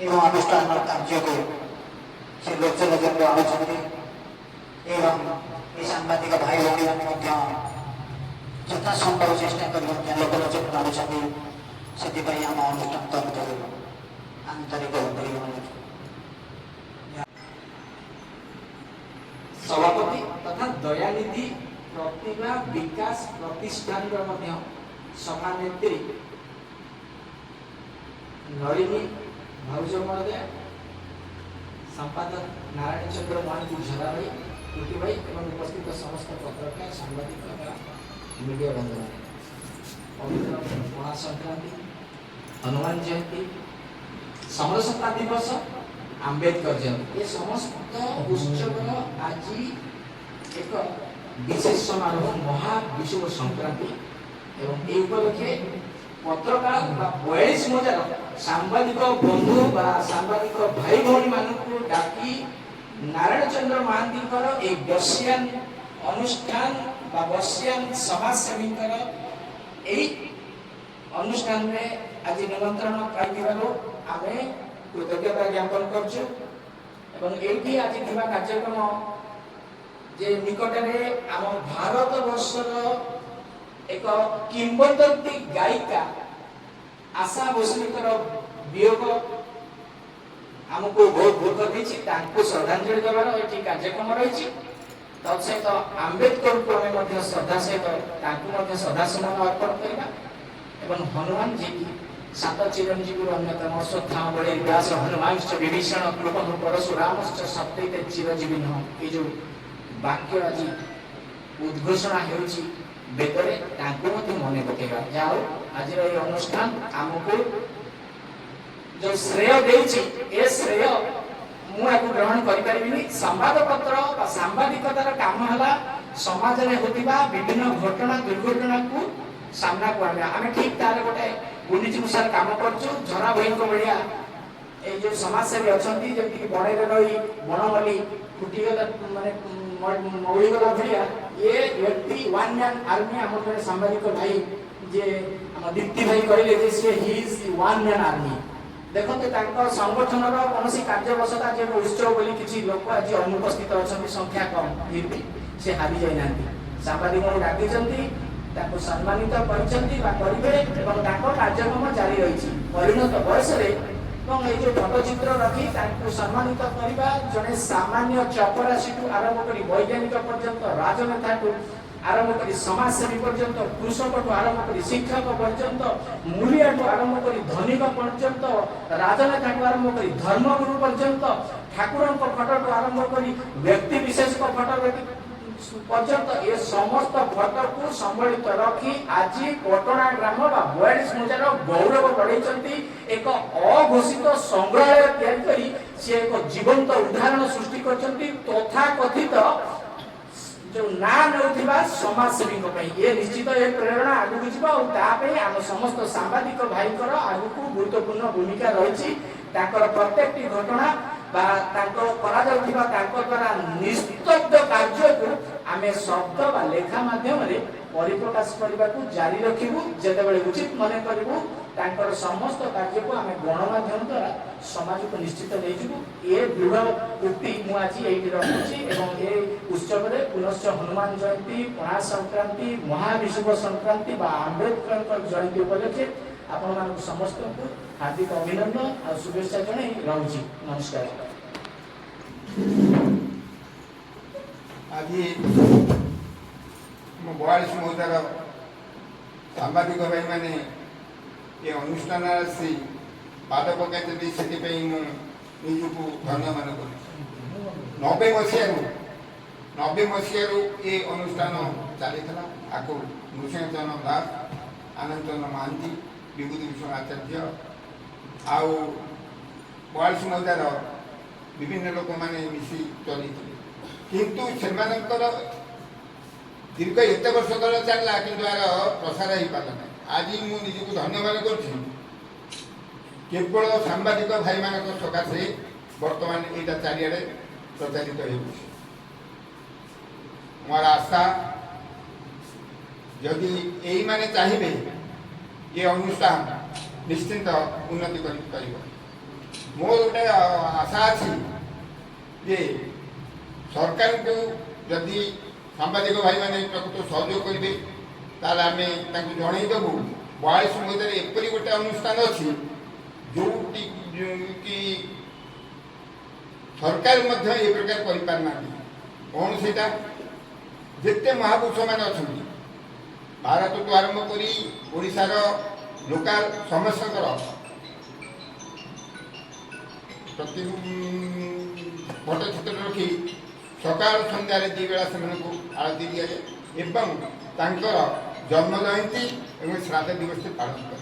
एवं अनुष्ठान कार्य को से लोक लोक आलोचना एवं ये सांबादिक भाई भौणी मैंने यथा संभव चेष्टा कर लोक लोचन आलोचना से आम अनुष्ठान तंत्र आंतरिक सभापति तथा दयानिधि प्रतिभा विकास प्रतिष्ठान सभानेत्री नलिनी भाउज महोदय संपादक नारायण चंद्र महांती झरा भाई कुटी भाई एवं उपस्थित समस्त पत्रकार सांबादिक मीडिया बंधु पवित्र महासंक्रांति हनुमान जयंती समरसता दिवस आंबेडकर जयंती ये समस्त उत्सव आज एक विशेष समारोह महाविषुव संक्रांति एवं ये उपलक्षे पत्रकार 42 मजार सांबादिक बंधु सांबादिक भाई भौणी मानू डाकी नारायण चंद्र महांती एक बर्षियान अनुष्ठान बर्षियान समाजसेवी अनुष्ठान में आज निमंत्रण पाई आम कृतज्ञता ज्ञापन कर आज कार्यक्रम जे निकटने आम भारत वर्षर एक किंवदंती गायिका आशा भोसलेकर वियोग आमको बहुत दुख देछि तांको श्रद्धांजलि देवार एठी कार्यक्रम रही तत्सहित आंबेडकर को आम श्रद्धा सहित तांको श्रद्धासुमन अर्पण करबा एवं हनुमान जी की सात चिरंजीवी अन्यतम अश्वत्थामा बलि व्यास हनुमांश्च विभीषण कृपं परशुरामश्च सप्तैते चिरंजीविनः ये जो वाक्य आज उद्घोषणा हेउछि बेतरे तांको मते मने पकेगा जाओ आज रे अनुष्ठान आमको जो श्रेय देछि ए श्रेय मु आकु ग्रहण करि परिबिनी संवाद पत्र बा सांबादिकतार काम हला समाज रे होतिबा विभिन्न घटना दुर्घटना को सामना को आमे ठीक तारे गोटे गुनिच मुसार काम करछु झरा भई को बढ़िया ए जो समाज सेवी अछंती जेमति कि बणे रे रही बनमली फुटी गला माने मौली गला बढ़िया ये व्यक्ति वन मैन आर्मी हमर जने सांबादिक भाई जे हम दीप्ति भाई कहले जे से he is one man army देखते तांकर संगठन रो कोनोसी कार्यवसता जे उत्सव बोली किछि लोक आज अनुपस्थित अछंती संख्या कम फिर से हारी जाय नांती सांबादिक को डाकी जंती ताको सम्मानित करछंती बा करिवे एवं ताको कार्यक्रम जारी रहिछि परिणत बयस रे एवं ए जो फटचित्र रखी ताको सम्मानित करबा जने सामान्य चपरासी आरंभ करी वैज्ञानिक पर्यंत राजनेता आरंभ करी समाजसेवी पर्यंत कृषक आरंभ करी शिक्षक पर्यंत मूलिया आरंभ करी धनिक पर्यंत राजनेता आरंभ करी धर्मगुरु पर्यंत ठाकुर फटो आरंभ करी व्यक्ति विशेष फटो पर्यंत ये समस्त फटो को सम्मिलित रखी आज पटना ग्राम 42 मजार गौरव बढ़ाई एक अघोषित संग्रहालय तैयारी करी से एक जीवंत उदाहरण सृष्टि करछंती तथा कथित जो ना नउथिबा समाजसेवी ये निश्चित ये प्रेरणा आगु जिबा और तापे आम समस्त सांबादिक भाईकर आगु गुरुत्वपूर्ण भूमिका रही प्रत्येक घटना बा तांको करा जाउथिबा तांको द्वारा निस्तब्ध कार्य को आमे शब्द बा लेखा माध्यम रे परिप्रकाश करबा को जारी रखिबु जेतेबेले उचित मने करबु तांकर समस्त कार्य को आमे गणमाध्यम द्वारा समाज को निश्चित नै जिबु ए दृढ़ उक्ति मु आज एठी रखुची एवं ए उत्सव रे पुनश्च हनुमान जयंती पणा संक्रांति महाविषुव संक्रांति बा आंबेडकर जयंती उपलक्षे आपण मान समस्त को हार्दिक अभिनंदन और शुभेच्छा जणाई रहउची नमस्कार। आज मो 42 मजार सांबादिक भाई माने ये अनुष्ठान आसी पाद पकाई से निजको धन्य मान कर 90 मसीह ये अनुष्ठान चली आपको नृसिंहचरण दास आनंद चंद्र महांती विभूति भूषण आचार्य आउ 42 मजार विभिन्न लोक मैंने मिसी चली किंतु से दीर्घ एत वर्ष तक चलला कि यार प्रसार हो पार ना आज मुझको धन्यवाद केवल सांबादिक भाई मान सकाशे बर्तमान यहाँ चारिड़े प्रचारित हो मोर आशा जदि यही माने चाहिए ये अनुष्ठान ନିଶ୍ଚିନ୍ତ ଉନ୍ନତି କରିପାରିବ। ମୋର ଗୋଟେ ଆଶା ଅଛି ଯେ ସରକାରଙ୍କୁ ଯଦି ସାମ୍ବାଦିକ ଭାଇମାନେ ପ୍ରକୃତ ସହଯୋଗ କରିବେ ତାହେଲେ ଆମେ ତାଙ୍କୁ ଜଣେଇଦେବୁ 42 ମସିହାରେ ଏପରି ଗୋଟେ ଅନୁଷ୍ଠାନ ଅଛି ଯେଉଁଠି କି ସରକାର ମଧ୍ୟ ଏ ପ୍ରକାର କରିପାରୁନାହାନ୍ତି। କ'ଣ ସେଇଟା? ଯେତେ ମହାପୁରୁଷମାନେ ଅଛନ୍ତି ଭାରତଠୁ ଆରମ୍ଭ କରି ଓଡ଼ିଶାର ଲୋକାଲ ସମସ୍ତଙ୍କର ପ୍ରତି ଫଟୋଚିତ୍ର ରଖି ସକାଳ ସନ୍ଧ୍ୟାରେ 2 ବେଳା ସେମାନଙ୍କୁ ଆଳତି ଦିଆଯାଏ ଏବଂ ତାଙ୍କର ଜନ୍ମ ଜୟନ୍ତୀ ଏବଂ ଶ୍ରାଦ୍ଧ ଦିବସ ପାଳନ କରାଯାଏ।